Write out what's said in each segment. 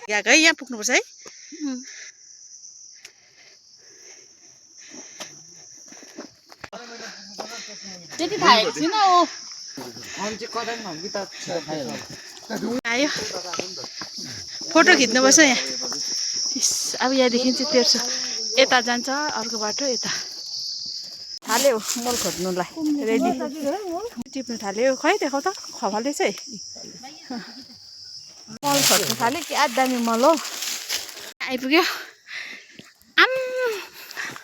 यहाँ पुग्नुपर्छ है। त्यति थाहेको छैन ओ आयो फोटो खिच्नुपर्छ यहाँ। अब यहाँदेखि चाहिँ तेर्सो यता जान्छ अर्को बाटो यता थाल्यो मल खोज्नुलाई रेडी टिप्नु थाल्यो। खै देखाउ त खवाले चाहिँ मल खोज्नु थाल्यो। क्या दामी मल हो। आइपुग्यो।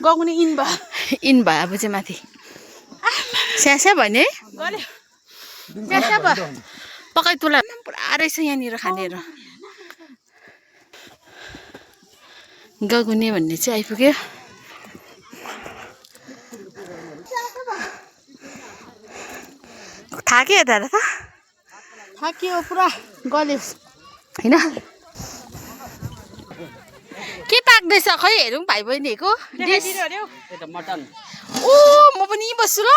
गाउने इन भयो अब चाहिँ माथि स्यास्या भयो नि है। स्यास्या भयो पकाइ तुला पुरा रहेछ यहाँनिर खानेहरू। गगुने भन्ने चाहिँ आइपुग्यो। थाक्यो दादा त थाकियो पुरा गल्यो होइन। के पाक्दैछ खै हेरौँ भाइ बहिनीको डिस। ओ म पनि यहीँ बस्छु ल।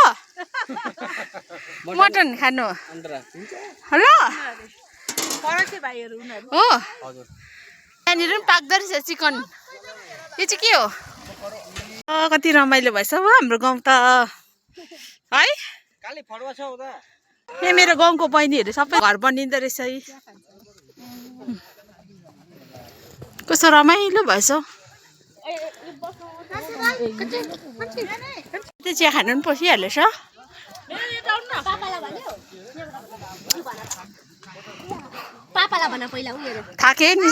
मटन खानु हेलो हो। यहाँनिर पनि पाक्दो रहेछ चिकन। यो चाहिँ के हो? कति रमाइलो भएछ हो हाम्रो गाउँ त है। यहाँ मेरो गाउँको बहिनीहरू सबै घर बनिँदो रहेछ है। कस्तो रमाइलो भएछ। त्यो चिया खानु पनि पसिहाल्छ। थाके नि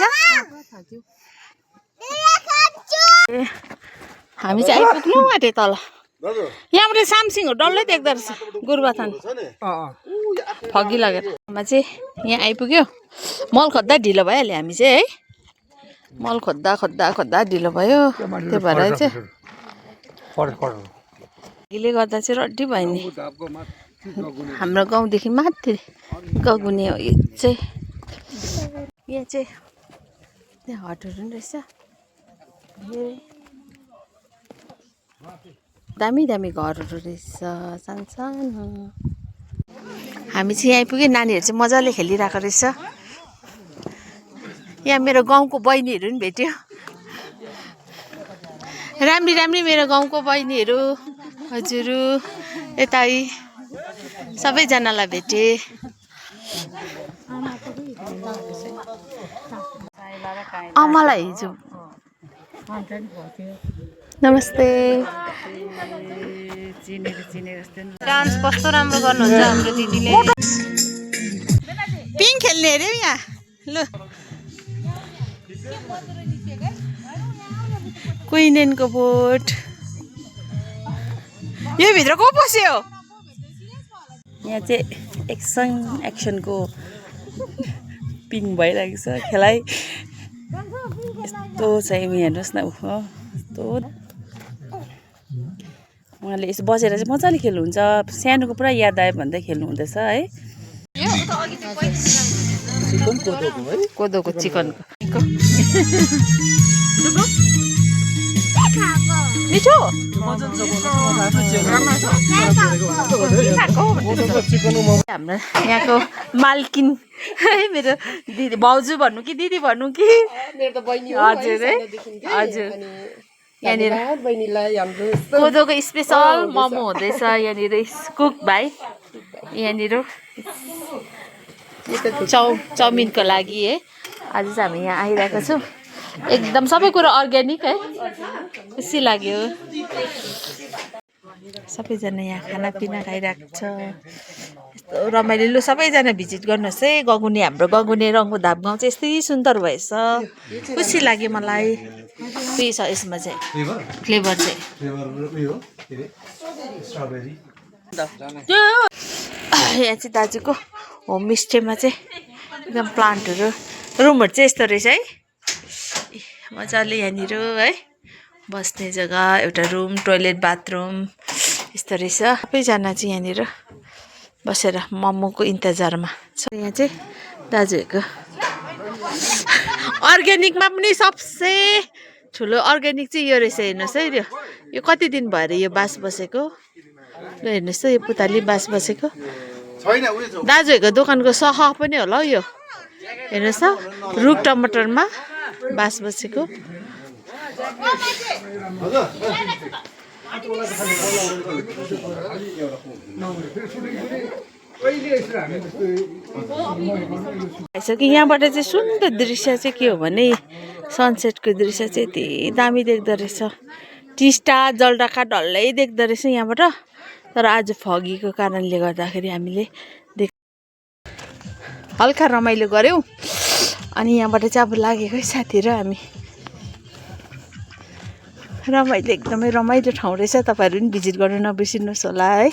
हामी चाहिँ आइपुग्नु आँटे तल। यहाँबाट सामसिङहरू डल्लै देख्दो रहेछ गोरुबथान फगी लगेर। चाहिँ यहाँ आइपुग्यो। मल खोज्दा ढिलो भइहाल्यो हामी चाहिँ है। मल खोज्दा खोज्दा खोज्दा ढिलो भयो। त्यो भएर चाहिँ ढिले गर्दा चाहिँ रड्डी भयो नि। हाम्रो गाउँदेखि माथि गगुने हो यो चाहिँ। यहाँ चाहिँ त्यहाँ हटहरू पनि रहेछ। दामी दामी घरहरू रहेछ सानो सानो। हामी चाहिँ यहाँ आइपुग्यो। नानीहरू चाहिँ मजाले खेलिरहेको रहेछ। यहाँ मेरो गाउँको बहिनीहरू पनि भेट्यो। राम्री राम्री मेरो गाउँको बहिनीहरू हजुर यता सबैजनालाई भेटेँ। आमालाई हिजो नमस्ते। डान्स कस्तो राम्रो गर्नुहुन्छ हाम्रो दिदीले। पिङ खेल्ने अरे यहाँ ल। क्विनेनको बोट यो भित्र को पस्यो? यहाँ चाहिँ एक्सनको पिङ भइरहेको छ खेलाइ। यस्तो छ हेर्नुहोस् न। यस्तो उहाँले यसो बसेर चाहिँ मजाले खेल्नुहुन्छ। सानोको पुरा याद आयो भन्दै खेल्नु हुँदैछ है। कोदोको चिकनको मिठो हाम्रो यहाँको मालकिन है मेरो दिदी भाउजू भन्नु कि दिदी भन्नु कि हजुर है हजुर। यहाँनिर कोदोको स्पेसल मोमो हुँदैछ यहाँनिर कुक भाइ। यहाँनिर चाउमिनको लागि है आज चाहिँ हामी यहाँ आइरहेको छौँ। एकदम सबै कुरो अर्ग्यानिक है। खुसी लाग्यो। सबैजना यहाँ खानापिना खाइरहेको छ। यस्तो रमाइलो। लु सबैजना भिजिट गर्नुहोस् है गगुने। हाम्रो गगुने रङ्गुधाप गाउँ चाहिँ यस्तै सुन्दर भएछ। खुसी लाग्यो मलाई। उयो छ यसमा चाहिँ फ्लेभर चाहिँ यहाँ चाहिँ दाजुको होमस्टेमा चाहिँ एकदम प्लान्टहरू रुमहरू चाहिँ यस्तो रहेछ है। मजाले यहाँनिर है बस्ने जग्गा एउटा रुम टोइलेट बाथरुम यस्तो रहेछ। सबैजना चाहिँ यहाँनिर बसेर मोमोको इन्तजारमा छ। यहाँ चाहिँ दाजुहरूको अर्ग्यानिकमा पनि सबसे ठुलो अर्ग्यानिक चाहिँ यो रहेछ। हेर्नुहोस् है यो कति दिन भएर यो बास बसेको ल। हेर्नुहोस् त यो पुतली बास बसेको। दाजुहरूको दोकानको सह पनि होला हौ यो हेर्नुहोस् त रुख टमाटरमा बास बसेको कि यहाँबाट चाहिँ सुन्दर दृश्य चाहिँ के हो भने सनसेटको दृश्य चाहिँ यति दामी देख्दो रहेछ टिस्टा जलढका डल्लै देख्दो रहेछ यहाँबाट तर आज फगीको कारणले गर्दाखेरि हामीले हल्का रमाइलो गऱ्यौँ अनि यहाँबाट चाहिँ अब लागेको साथी र हामी रमाइलो एकदमै रमाइलो ठाउँ रहेछ तपाईँहरू पनि भिजिट गर्न नबिर्सिनुहोस् होला है